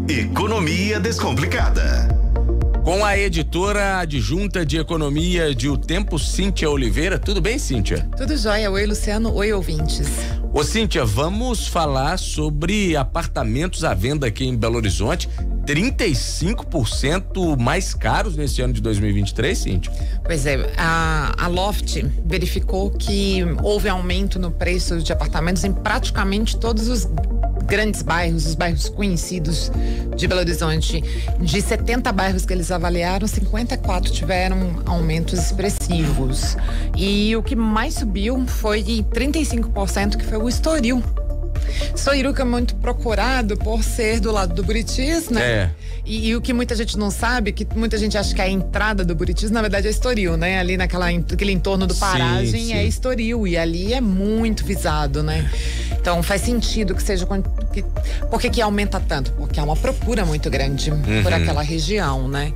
Economia Descomplicada. Com a editora adjunta de economia de O Tempo, Cíntia Oliveira. Tudo bem, Cíntia? Tudo jóia. Oi, Luciano. Oi, ouvintes. Ô, Cíntia, vamos falar sobre apartamentos à venda aqui em Belo Horizonte. 35% mais caros nesse ano de 2023, Cíntia? Pois é, a Loft verificou que houve aumento no preço de apartamentos em praticamente todos os grandes bairros, os bairros conhecidos de Belo Horizonte. De 70 bairros que eles avaliaram, 54 tiveram aumentos expressivos. E o que mais subiu foi 35%, que foi o Estoril. Estoril, que é muito procurado por ser do lado do Buritis, né? É. E o que muita gente não sabe, que muita gente acha que é a entrada do Buritis, na verdade é Estoril, né? Ali naquele entorno do Paragem, sim. É Estoril, e ali é muito visado, né? Então faz sentido que seja... Por que aumenta tanto? Porque há uma procura muito grande por aquela região, né?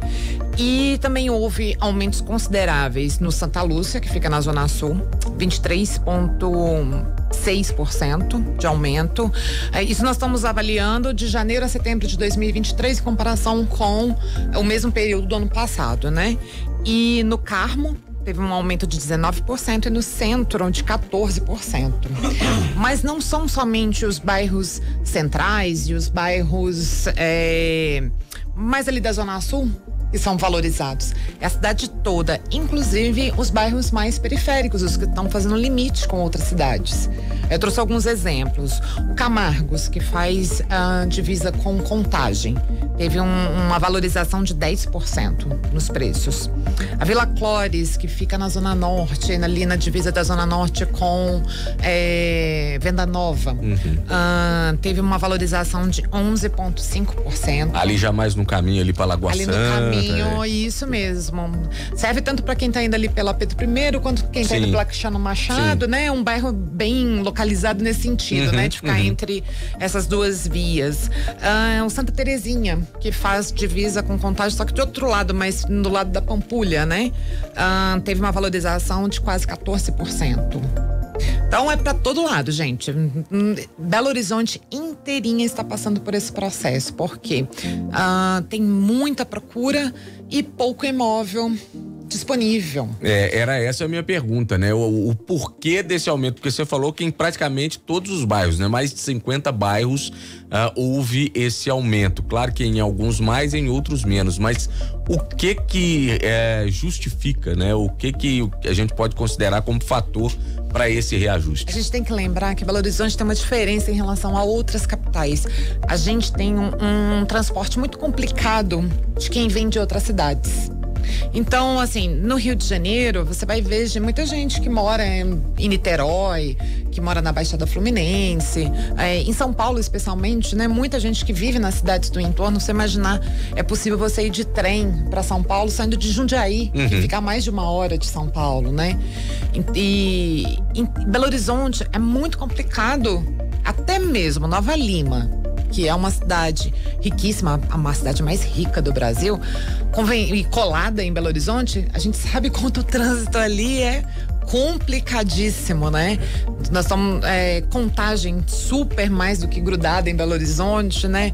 E também houve aumentos consideráveis no Santa Lúcia, que fica na Zona Sul, 23,6% de aumento. Isso nós estamos avaliando de janeiro a setembro de 2023 em comparação com o mesmo período do ano passado, né? E no Carmo teve um aumento de 19% e no centro de 14%. Mas não são somente os bairros centrais e os bairros mais ali da Zona Sul que são valorizados. É a cidade toda, inclusive os bairros mais periféricos, os que estão fazendo limite com outras cidades. Eu trouxe alguns exemplos. O Camargos, que faz divisa com Contagem, teve uma valorização de 10% nos preços. A Vila Clores, que fica na Zona Norte, ali na divisa da Zona Norte com Venda Nova, teve uma valorização de 11,5%. Ali já mais no caminho ali para Lagoa Santa. Ali no caminho, isso mesmo. Serve tanto para quem está indo ali pela Pedro I, quanto quem está indo pela Cristiano Machado, né? Um bairro bem localizado nesse sentido, né? De ficar entre essas duas vias. O Santa Terezinha, que faz divisa com Contagem, só que de outro lado, mas do lado da Pampulha, né? Teve uma valorização de quase 14%. Então é para todo lado, gente. Belo Horizonte inteirinha está passando por esse processo, porque tem muita procura e pouco imóvel disponível. Era essa a minha pergunta, né? O porquê desse aumento, porque você falou que em praticamente todos os bairros, né? Mais de 50 bairros houve esse aumento. Claro que em alguns mais, em outros menos, mas o que justifica, né? O que a gente pode considerar como fator para esse reajuste? A gente tem que lembrar que Belo Horizonte tem uma diferença em relação a outras capitais. A gente tem um transporte muito complicado de quem vem de outras cidades. Então, assim, no Rio de Janeiro, você vai ver muita gente que mora em Niterói, que mora na Baixada Fluminense, em São Paulo especialmente, né? Muita gente que vive nas cidades do entorno. Você imaginar, é possível você ir de trem para São Paulo saindo de Jundiaí, que fica a mais de 1 hora de São Paulo, né? E em Belo Horizonte é muito complicado, até mesmo Nova Lima, que é uma cidade riquíssima, uma cidade mais rica do Brasil, e colada em Belo Horizonte, a gente sabe quanto o trânsito ali é complicadíssimo, né? Nós estamos Contagem super mais do que grudada em Belo Horizonte, né?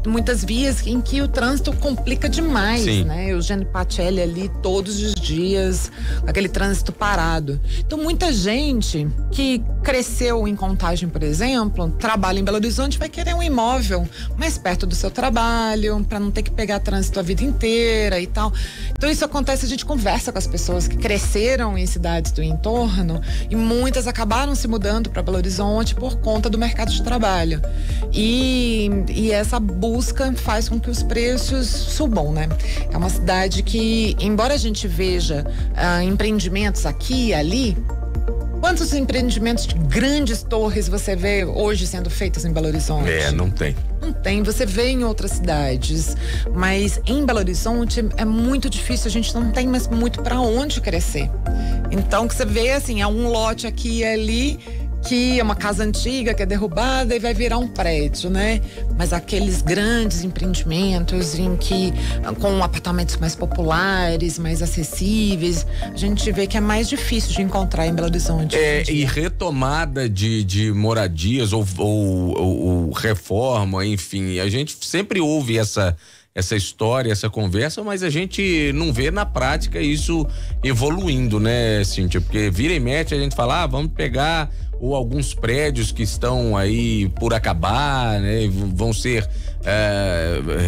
Muitas vias em que o trânsito complica demais, né? Eugênio Pacelli ali todos os dias, aquele trânsito parado. Então muita gente que cresceu em Contagem, por exemplo, trabalha em Belo Horizonte, vai querer um imóvel mais perto do seu trabalho, para não ter que pegar trânsito a vida inteira e tal. Então isso acontece, a gente conversa com as pessoas que cresceram em cidades do entorno e muitas acabaram se mudando para Belo Horizonte por conta do mercado de trabalho. E essa busca faz com que os preços subam, né? É uma cidade que, embora a gente veja empreendimentos aqui e ali, quantos empreendimentos de grandes torres você vê hoje sendo feitos em Belo Horizonte? Não tem. Não tem, você vê em outras cidades, mas em Belo Horizonte é muito difícil, a gente não tem mais muito para onde crescer. Então, que você vê assim, há um lote aqui e ali que é uma casa antiga que é derrubada e vai virar um prédio, né? Mas aqueles grandes empreendimentos em que, com apartamentos mais populares, mais acessíveis, a gente vê que é mais difícil de encontrar em Belo Horizonte. E retomada de moradias ou reforma, enfim, a gente sempre ouve essa história, essa conversa, mas a gente não vê na prática isso evoluindo, né, Cíntia? Porque vira e mexe a gente fala, vamos pegar ou alguns prédios que estão aí por acabar, né, vão ser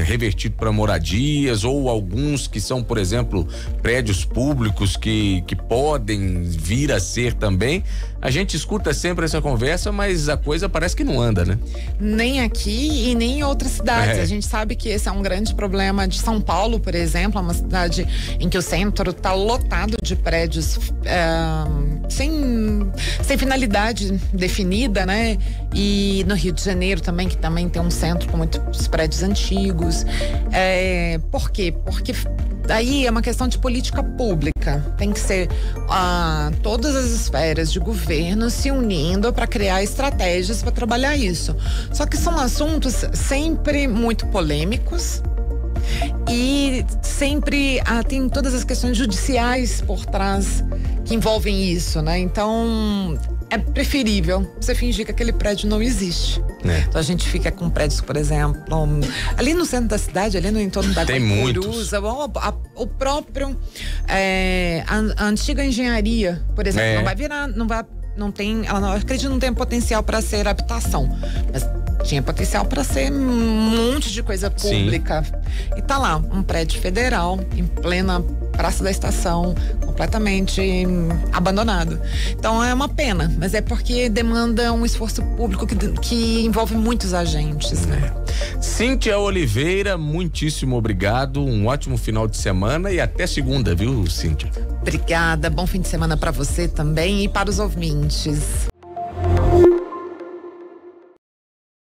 revertidos para moradias, ou alguns que são, por exemplo, prédios públicos que podem vir a ser também. A gente escuta sempre essa conversa, mas a coisa parece que não anda, né? Nem aqui e nem em outras cidades. A gente sabe que esse é um grande problema de São Paulo, por exemplo, é uma cidade em que o centro está lotado de prédios sem finalidade definida, né? E no Rio de Janeiro também, que também tem um centro com muitos prédios antigos. Por quê? Porque daí é uma questão de política pública. Tem que ser todas as esferas de governo se unindo para criar estratégias para trabalhar isso. Só que são assuntos sempre muito polêmicos e sempre tem todas as questões judiciais por trás que envolvem isso, né? Então é preferível você fingir que aquele prédio não existe. Então a gente fica com prédios, por exemplo, ali no centro da cidade, ali no entorno da Guaicuruza, o próprio a antiga engenharia, por exemplo, não vai virar, ela acredito que não tem potencial para ser habitação, mas tinha potencial para ser um monte de coisa pública. Sim. E tá lá, um prédio federal em plena Praça da Estação, completamente abandonado. Então é uma pena, mas é porque demanda um esforço público que envolve muitos agentes, né? Cíntia Oliveira, muitíssimo obrigado, um ótimo final de semana e até segunda, viu, Cíntia? Obrigada, bom fim de semana para você também e para os ouvintes.